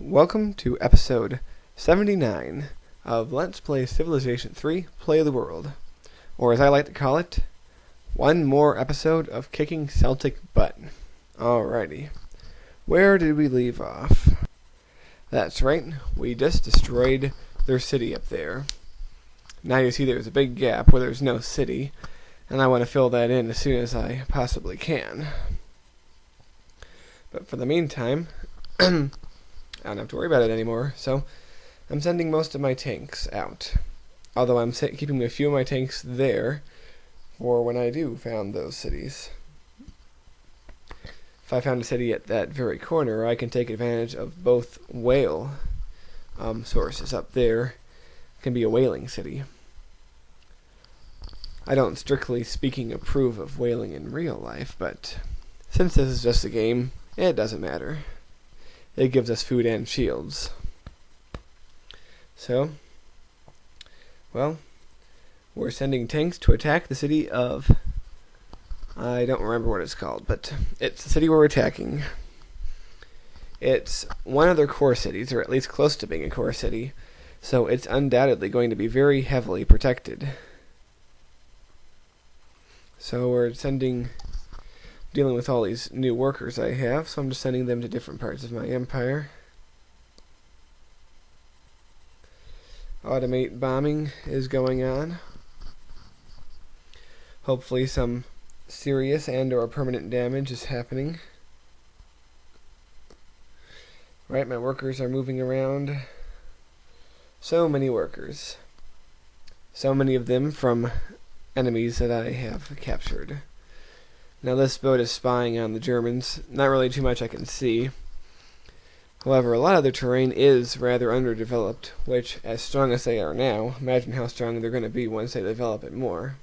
Welcome to episode 79 of Let's Play Civilization 3 Play the World, or as I like to call it, one more episode of kicking Celtic butt. Alrighty, where did we leave off? That's right, we just destroyed their city up there. Now you see there's a big gap where there's no city, and I want to fill that in as soon as I possibly can. But for the meantime, I don't have to worry about it anymore, so I'm sending most of my tanks out. Although I'm keeping a few of my tanks there for when I do found those cities. If I found a city at that very corner, I can take advantage of both whale sources up there. It can be a whaling city. I don't, strictly speaking, approve of whaling in real life, but since this is just a game, it doesn't matter. It gives us food and shields. So, well, we're sending tanks to attack the city of... I don't remember what it's called, but it's the city we're attacking. It's one of their core cities, or at least close to being a core city, so it's undoubtedly going to be very heavily protected. So we're dealing with all these new workers I have, so I'm just sending them to different parts of my empire. Automate bombing is going on. Hopefully some serious and or permanent damage is happening. Right, my workers are moving around. So many workers. So many of them from enemies that I have captured. Now this boat is spying on the Germans. Not really too much I can see. However, a lot of their terrain is rather underdeveloped, which, as strong as they are now, imagine how strong they're going to be once they develop it more.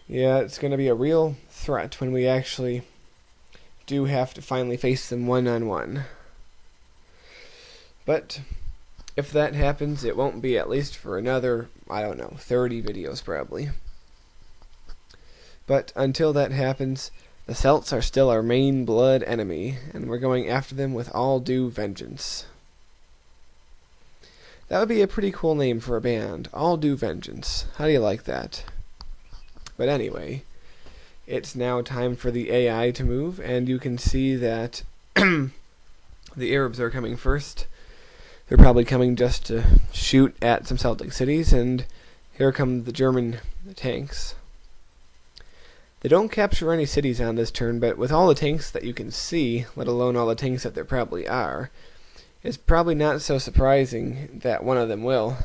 Yeah, it's going to be a real threat when we actually do have to finally face them one-on-one. But if that happens, it won't be at least for another, 30 videos probably. But until that happens, the Celts are still our main blood enemy, and we're going after them with all due vengeance. That would be a pretty cool name for a band, All Due Vengeance. How do you like that? But anyway, it's now time for the AI to move, and you can see that the Arabs are coming first. They're probably coming just to shoot at some Celtic cities, and here come the German tanks. They don't capture any cities on this turn, but with all the tanks that you can see, let alone all the tanks that there probably are, it's probably not so surprising that one of them will,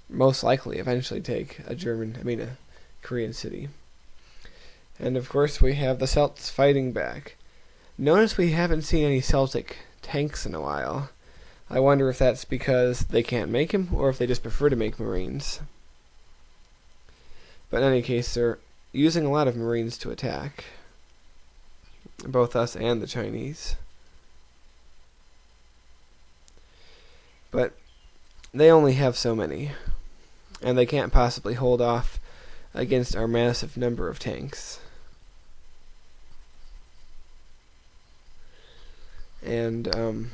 most likely, eventually take a Korean city. And of course we have the Celts fighting back. Notice we haven't seen any Celtic tanks in a while. I wonder if that's because they can't make them, or if they just prefer to make Marines. But in any case, they're using a lot of Marines to attack, both us and the Chinese. But they only have so many, and they can't possibly hold off against our massive number of tanks. And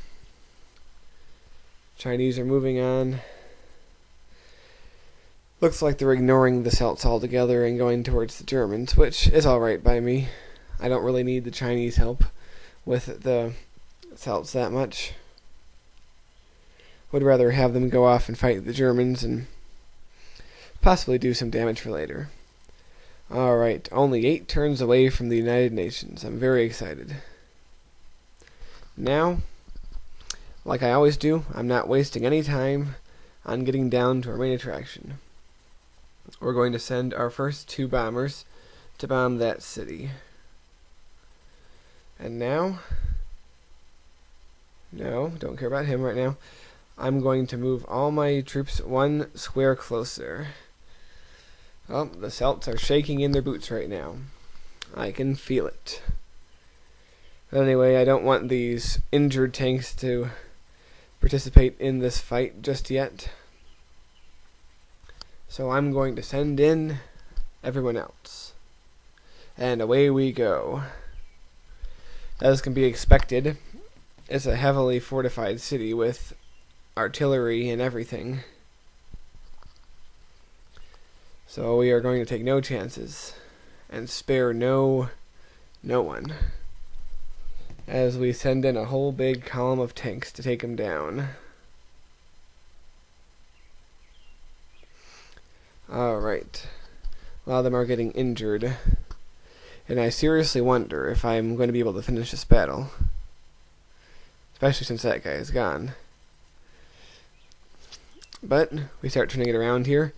Chinese are moving on. Looks like they're ignoring the Celts altogether and going towards the Germans, which is alright by me. I don't really need the Chinese help with the Celts that much. Would rather have them go off and fight the Germans and possibly do some damage for later. Alright, only 8 turns away from the United Nations. I'm very excited. Now, like I always do, I'm not wasting any time on getting down to our main attraction. We're going to send our first 2 bombers to bomb that city. And now, no, don't care about him right now. I'm going to move all my troops 1 square closer. Oh, the Celts are shaking in their boots right now. I can feel it. But anyway, I don't want these injured tanks to participate in this fight just yet. So I'm going to send in everyone else. And away we go. As can be expected, It's a heavily fortified city with artillery and everything. So we are going to take no chances and spare no one, as we send in a whole big column of tanks to take him down. Alright. A lot of them are getting injured, and I seriously wonder if I'm going to be able to finish this battle, especially since that guy is gone. But we start turning it around here.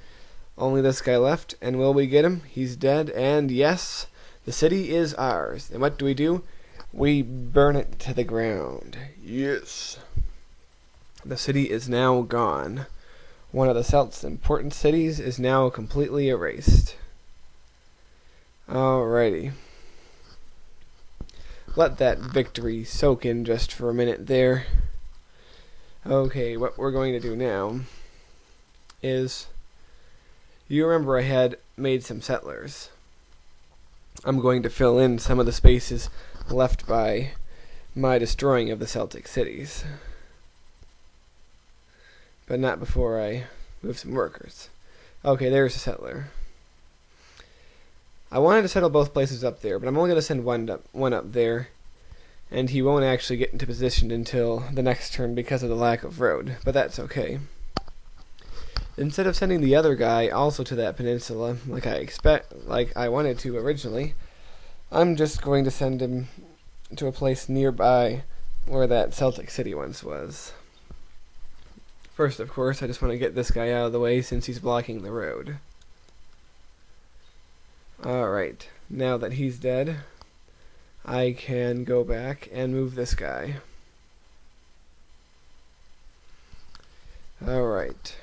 Only this guy left, and will we get him? He's dead, and yes, the city is ours. And what do? We burn it to the ground. Yes. The city is now gone. One of the Celt's important cities is now completely erased. Alrighty. Let that victory soak in just for a minute there. Okay, what we're going to do now is, you remember I had made some settlers. I'm going to fill in some of the spaces left by my destroying of the Celtic cities. But not before I move some workers. Okay, there's a settler. I wanted to settle both places up there, but I'm only going to send one up there, and he won't actually get into position until the next turn because of the lack of road, but that's okay. Instead of sending the other guy also to that peninsula, like I wanted to originally, I'm just going to send him to a place nearby where that Celtic city once was. First, of course, I just want to get this guy out of the way since he's blocking the road. Alright, now that he's dead, I can go back and move this guy. Alright.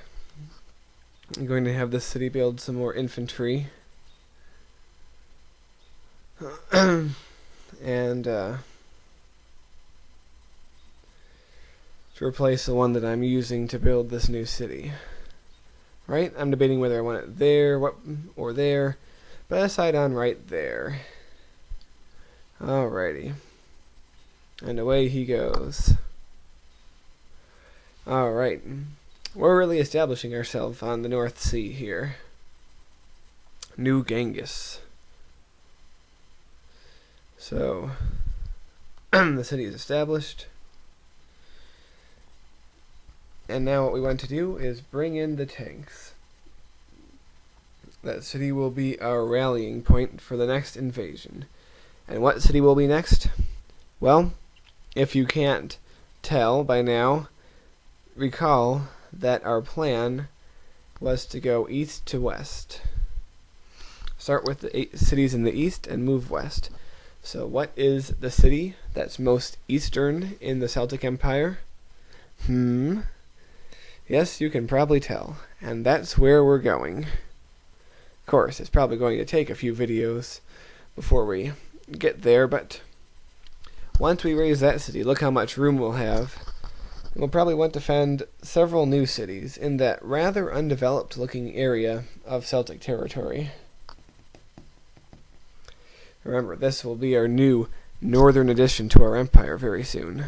I'm going to have this city build some more infantry. And, to replace the one that I'm using to build this new city. Right? I'm debating whether I want it there or there, but I decide on right there. Alrighty. And away he goes. Alright. We're really establishing ourselves on the North Sea here. New Genghis. So, the city is established. And now what we want to do is bring in the tanks. That city will be our rallying point for the next invasion. And what city will be next? Well, if you can't tell by now, recall that our plan was to go east to west. Start with the 8 cities in the east and move west. So what is the city that's most eastern in the Celtic Empire? Yes, you can probably tell. And that's where we're going. Of course, it's probably going to take a few videos before we get there, but once we raise that city, look how much room we'll have. We'll probably want to fund several new cities in that rather undeveloped looking area of Celtic territory. Remember, this will be our new northern addition to our empire very soon.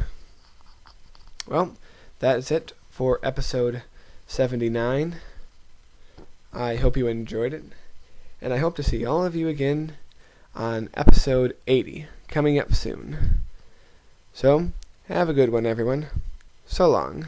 Well, that's it for episode 79. I hope you enjoyed it, and I hope to see all of you again on episode 80, coming up soon. So, have a good one, everyone. So long.